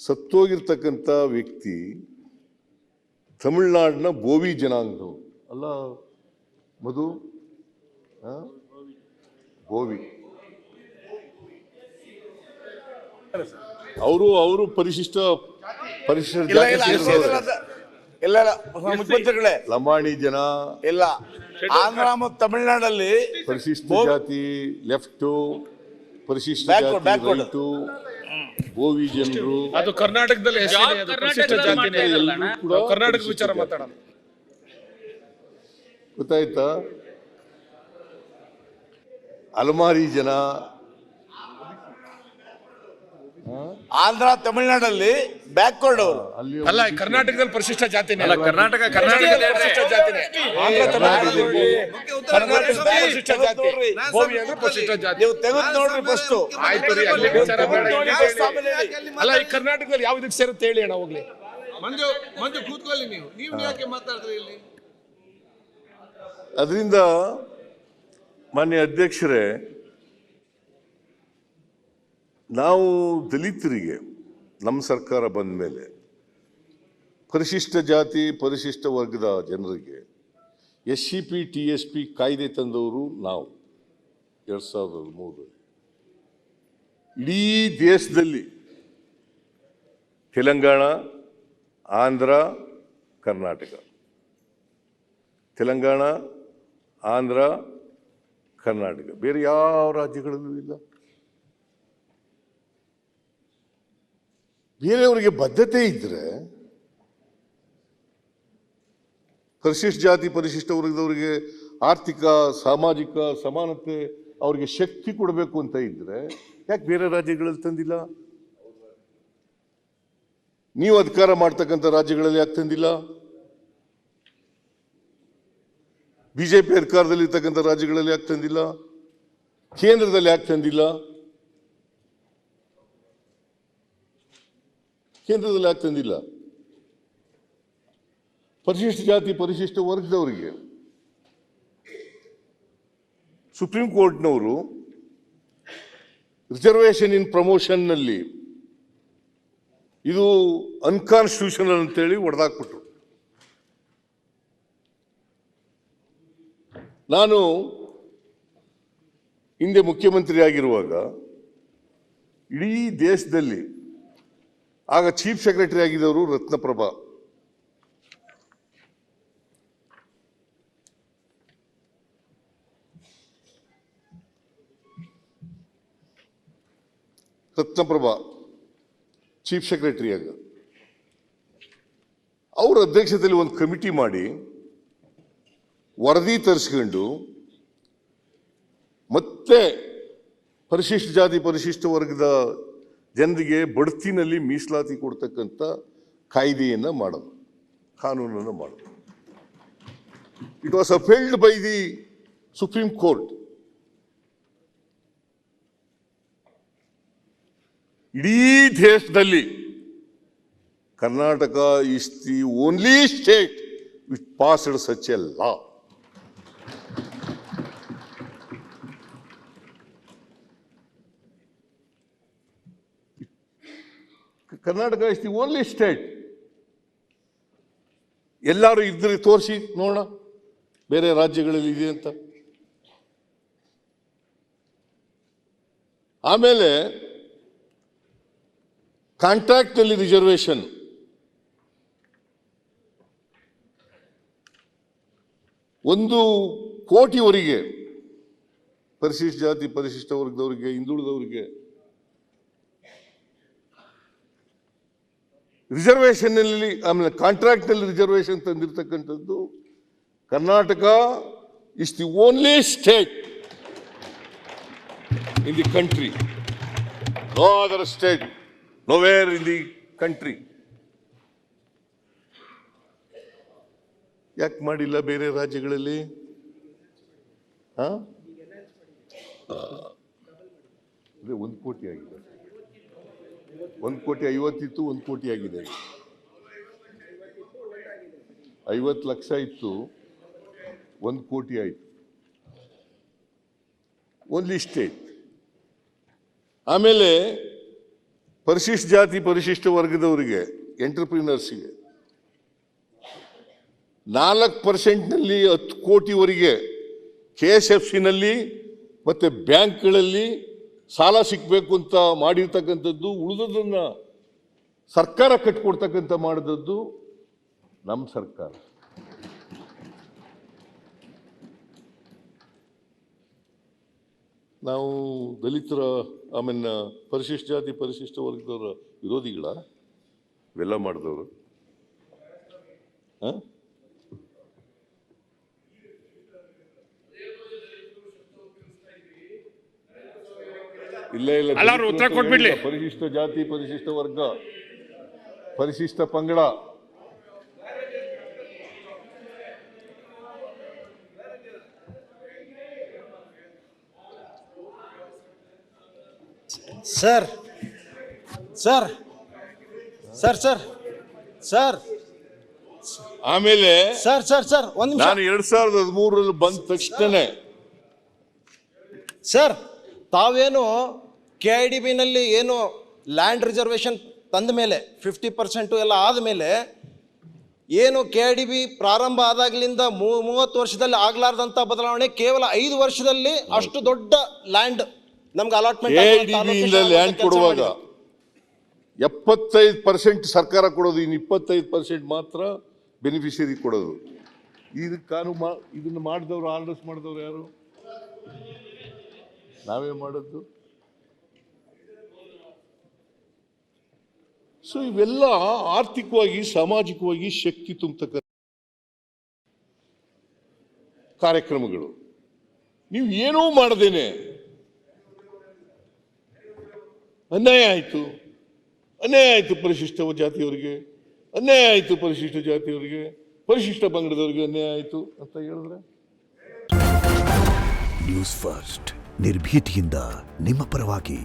ಸತ್ತೋಗಿರ್ತಕ್ಕಂಥ ವ್ಯಕ್ತಿ ತಮಿಳುನಾಡಿನ ಬೋವಿ ಜನಾಂಗದವರು ಅಲ್ಲ ಮಧು, ಬೋವಿ. ಅವರು ಪರಿಶಿಷ್ಟ ಇಲ್ಲ ಮುಖ್ಯಮಂತ್ರಿಗಳೇ, ಲಂಬಾಣಿ ಜನ ಇಲ್ಲ. ಆಂಧ್ರ ಮತ್ತು ತಮಿಳುನಾಡಲ್ಲಿ ಪರಿಶಿಷ್ಟ ಜಾತಿ ಲೆಫ್ಟ್, ಪರಿಶಿಷ್ಟ ಜಾತಿ ರೈಟು, ಬೋವಿ ಜನರು. ಅದು ಕರ್ನಾಟಕದಲ್ಲಿ ಕರ್ನಾಟಕ ವಿಚಾರ ಮಾತಾಡೋಣ, ಗೊತ್ತಾಯ್ತಾ? ಅಲಮಾರಿ ಜನ, ಆಂಧ್ರ ತಮಿಳುನಾಡಲ್ಲಿ ಬ್ಯಾಕ್ವರ್ಡ್ ಅವರು ಅಲ್ಲ. ಕರ್ನಾಟಕದಲ್ಲಿ ಪರಿಶಿಷ್ಟ ಜಾತಿನೇ ಅಲ್ಲ. ಕರ್ನಾಟಕ ಪರಿಶಿಷ್ಟ ಜಾತಿನೇ. ನೀವು ತೆಗೆದು ನೋಡ್ರಿ ಫಸ್ಟ್. ಆಯ್ತು ರೀ, ಅಲ್ಲಿ ವಿಚಾರ ಬೇಡ. ಅಲ್ಲ, ಈ ಕರ್ನಾಟಕದಲ್ಲಿ ಯಾವ್ದಕ್ಕೆ ಸೇರುತ್ತೆ ಹೇಳಿ ಅಣ್ಣ. ಹೋಗ್ಲಿ ಮಂಜು ಕೂತ್ಕೊಳ್ಳಿ. ನೀವು ಯಾಕೆ ಮಾತಾಡಿದ್ರಿ ಇಲ್ಲಿ? ಅದರಿಂದ ಮಾನ್ಯ ಅಧ್ಯಕ್ಷರೇ, ನಾವು ದಲಿತರಿಗೆ ನಮ್ಮ ಸರ್ಕಾರ ಬಂದ ಮೇಲೆ ಪರಿಶಿಷ್ಟ ಜಾತಿ ಪರಿಶಿಷ್ಟ ವರ್ಗದ ಜನರಿಗೆ SCP TSP ಕಾಯ್ದೆ ತಂದವರು ನಾವು 2003. ಇಡೀ ದೇಶದಲ್ಲಿ ತೆಲಂಗಾಣ, ಆಂಧ್ರ, ಕರ್ನಾಟಕ, ತೆಲಂಗಾಣ, ಆಂಧ್ರ, ಕರ್ನಾಟಕ, ಬೇರೆ ಯಾವ ರಾಜ್ಯಗಳಲ್ಲೂ ಇಲ್ಲ. ಬೇರೆಯವರಿಗೆ ಬದ್ಧತೆ ಇದ್ದರೆ ಪರಿಶಿಷ್ಟ ಜಾತಿ ಪರಿಶಿಷ್ಟ ವರ್ಗದವರಿಗೆ ಆರ್ಥಿಕ ಸಾಮಾಜಿಕ ಸಮಾನತೆ ಅವರಿಗೆ ಶಕ್ತಿ ಕೊಡಬೇಕು ಅಂತ ಇದ್ರೆ ಯಾಕೆ ಬೇರೆ ರಾಜ್ಯಗಳಲ್ಲಿ ತಂದಿಲ್ಲ? ನೀವು ಅಧಿಕಾರ ಮಾಡ್ತಕ್ಕಂಥ ರಾಜ್ಯಗಳಲ್ಲಿ ಯಾಕೆ ತಂದಿಲ್ಲ? BJP ಅಧಿಕಾರದಲ್ಲಿ ಇರ್ತಕ್ಕಂಥ ರಾಜ್ಯಗಳಲ್ಲಿ ಯಾಕೆ ತಂದಿಲ್ಲ? ಕೇಂದ್ರದಲ್ಲಿ ಯಾಕೆ ತಂದಿಲ್ಲ? ಕೇಂದ್ರದಲ್ಲಿ ಯಾಕೆ ತಂದಿಲ್ಲ? ಪರಿಶಿಷ್ಟ ಜಾತಿ ಪರಿಶಿಷ್ಟ ವರ್ಗದವರಿಗೆ ಸುಪ್ರೀಂ ಕೋರ್ಟ್ನವರು ರಿಸರ್ವೇಷನ್ ಇನ್ ಪ್ರಮೋಷನ್ನಲ್ಲಿ ಇದು ಅನ್ಕಾನ್ಸ್ಟಿಟ್ಯೂಷನಲ್ ಅಂತೇಳಿ ಹೊಡೆದಾಕ್ಬಿಟ್ರು. ನಾನು ಹಿಂದೆ ಮುಖ್ಯಮಂತ್ರಿ ಆಗಿರುವಾಗ ಇಡೀ ದೇಶದಲ್ಲಿ ಆಗ ಚೀಫ್ ಸೆಕ್ರೆಟರಿ ಆಗಿದ್ದವರು ರತ್ನಪ್ರಭಾ. ಚೀಫ್ ಸೆಕ್ರೆಟರಿ ಆಗ ಅವ್ರ ಅಧ್ಯಕ್ಷತೆಯಲ್ಲಿ ಒಂದು ಕಮಿಟಿ ಮಾಡಿ ವರದಿ ತರಿಸ್ಕೊಂಡು ಮತ್ತೆ ಪರಿಶಿಷ್ಟ ಜಾತಿ ಪರಿಶಿಷ್ಟ ವರ್ಗದ ಜನರಿಗೆ ಬಡ್ತಿನಲ್ಲಿ ಮೀಸಲಾತಿ ಕೊಡ್ತಕ್ಕಂಥ ಕಾಯ್ದೆಯನ್ನು ಮಾಡೋದು, ಕಾನೂನನ್ನು ಮಾಡೋದು. It was appealed by the supreme court. ಇಡೀ ದೇಶದಲ್ಲಿ Karnataka is the only state which passed such a law. Karnataka is the only state. ಎಲ್ಲರೂ ಇದ್ರೆ ತೋರಿಸಿ ನೋಡೋಣ ಬೇರೆ ರಾಜ್ಯಗಳಲ್ಲಿ ಇದೆ ಅಂತ. ಆಮೇಲೆ ಕಾಂಟ್ರಾಕ್ಟ್ನಲ್ಲಿ ರಿಸರ್ವೇಷನ್ ಒಂದು ಕೋಟಿವರೆಗೆ ಪರಿಶಿಷ್ಟ ಜಾತಿ ಪರಿಶಿಷ್ಟ ವರ್ಗದವರಿಗೆ ಹಿಂದುಳಿದವರಿಗೆ ರಿಸರ್ವೇಷನ್ನಲ್ಲಿ ಆಮೇಲೆ ಕಾಂಟ್ರಾಕ್ಟ್ನಲ್ಲಿ ರಿಸರ್ವೇಷನ್ ತಂದಿರತಕ್ಕಂಥದ್ದು Karnataka is the only state in the country. No other state, nowhere in the country. ಯಾಕೆ ಮಾಡಿಲ್ಲ ಬೇರೆ ರಾಜ್ಯಗಳಲ್ಲಿ? ಅದೇ 1 ಕೋಟಿ ಆಗಿದೆ. 1,50,00,000 ಇತ್ತು, 1 ಕೋಟಿ ಆಗಿದೆ. 50 ಲಕ್ಷ ಇತ್ತು, 1 ಕೋಟಿ ಆಯಿತು. Only state. ಆಮೇಲೆ ಪರಿಶಿಷ್ಟ ಜಾತಿ ಪರಿಶಿಷ್ಟ ವರ್ಗದವರಿಗೆ ಎಂಟರ್ಪ್ರಿನರ್ಸ್ಗೆ 4% 10 ಕೋಟಿವರೆಗೆ KSFCನಲ್ಲಿ ಮತ್ತೆ ಬ್ಯಾಂಕ್ಗಳಲ್ಲಿ ಸಾಲ ಸಿಕ್ಕಬೇಕು ಅಂತ ಮಾಡಿರ್ತಕ್ಕಂಥದ್ದು, ಉಳಿದದನ್ನ ಸರ್ಕಾರ ಕಟ್ಕೊಡ್ತಕ್ಕಂಥ ಮಾಡಿದದ್ದು ನಮ್ಮ ಸರ್ಕಾರ. ನಾವು ದಲಿತರ ಆಮೇಲೆ ಪರಿಶಿಷ್ಟ ಜಾತಿ ಪರಿಶಿಷ್ಟ ವರ್ಗದವರ ವಿರೋಧಿಗಳ ಇವೆಲ್ಲ ಮಾಡಿದವರು. ಇಲ್ಲ ಇಲ್ಲ, ಅಲ್ಲ, ಅವ್ರು ಉತ್ತರ ಕೊಟ್ಬಿಡ್ಲಿ. ಪರಿಶಿಷ್ಟ ಜಾತಿ ಪರಿಶಿಷ್ಟ ವರ್ಗ ಪರಿಶಿಷ್ಟ ಪಂಗಡ sir sir sir sir sir ಆಮೇಲೆ ಸರ್ ಸರ್ ಸರ್ ಒಂದು ನಿಮಿಷ ನಾನು 2013 ಬಂದ ತಕ್ಷಣ ಸರ್, ತಾವೇನು KIDB ನಲ್ಲಿ ಏನು ಲ್ಯಾಂಡ್ ರಿಸರ್ವೇಶನ್ ತಂದ ಮೇಲೆ 50% ಎಲ್ಲ ಆದಮೇಲೆ ಏನು KIDB ಪ್ರಾರಂಭ ಆದಾಗಲಿಂದ 30 ವರ್ಷದಲ್ಲಿ ಆಗ್ಲಾರ್ದಂಥ ಬದಲಾವಣೆ ಕೇವಲ 5 ವರ್ಷದಲ್ಲಿ ಅಷ್ಟು ದೊಡ್ಡ ಲ್ಯಾಂಡ್ ನಮ್ಗೆ ಅಲಾಟ್ಮೆಂಟ್ KIDB ಲ್ಯಾಂಡ್ ಕೊಡುವಾಗ 75% ಸರ್ಕಾರ ಕೊಡೋದು, ಇನ್ನು 25% ಮಾತ್ರ ಬೆನಿಫಿಷಿಯರಿ ಕೊಡೋದು. ಇದನ್ನು ಮಾಡಿದವರು, ಆರ್ಡರ್ಸ್ ಮಾಡಿದವರು ಯಾರು? ನಾವೇ ಮಾಡೋದು. ಸೊ ಇವೆಲ್ಲ ಆರ್ಥಿಕವಾಗಿ ಸಾಮಾಜಿಕವಾಗಿ ಶಕ್ತಿ ತುಂಬತಕ್ಕ ಕಾರ್ಯಕ್ರಮಗಳು. ನೀವು ಏನೂ ಮಾಡದೇನೆ ಅನ್ಯಾಯ ಆಯಿತು ಪರಿಶಿಷ್ಟ ಜಾತಿಯವರಿಗೆ, ಅನ್ಯಾಯ ಆಯಿತು ಪರಿಶಿಷ್ಟ ಜಾತಿಯವರಿಗೆ, ಪರಿಶಿಷ್ಟ ಪಂಗಡದವರಿಗೆ ಅನ್ಯಾಯ ಆಯಿತು ಅಂತ ಹೇಳಿದ್ರೆ. ನ್ಯೂಸ್ ಫಸ್ಟ್ ನಿರ್ಭೀತಿಯಿಂದ ನಿಮ್ಮ ಪರವಾಗಿ.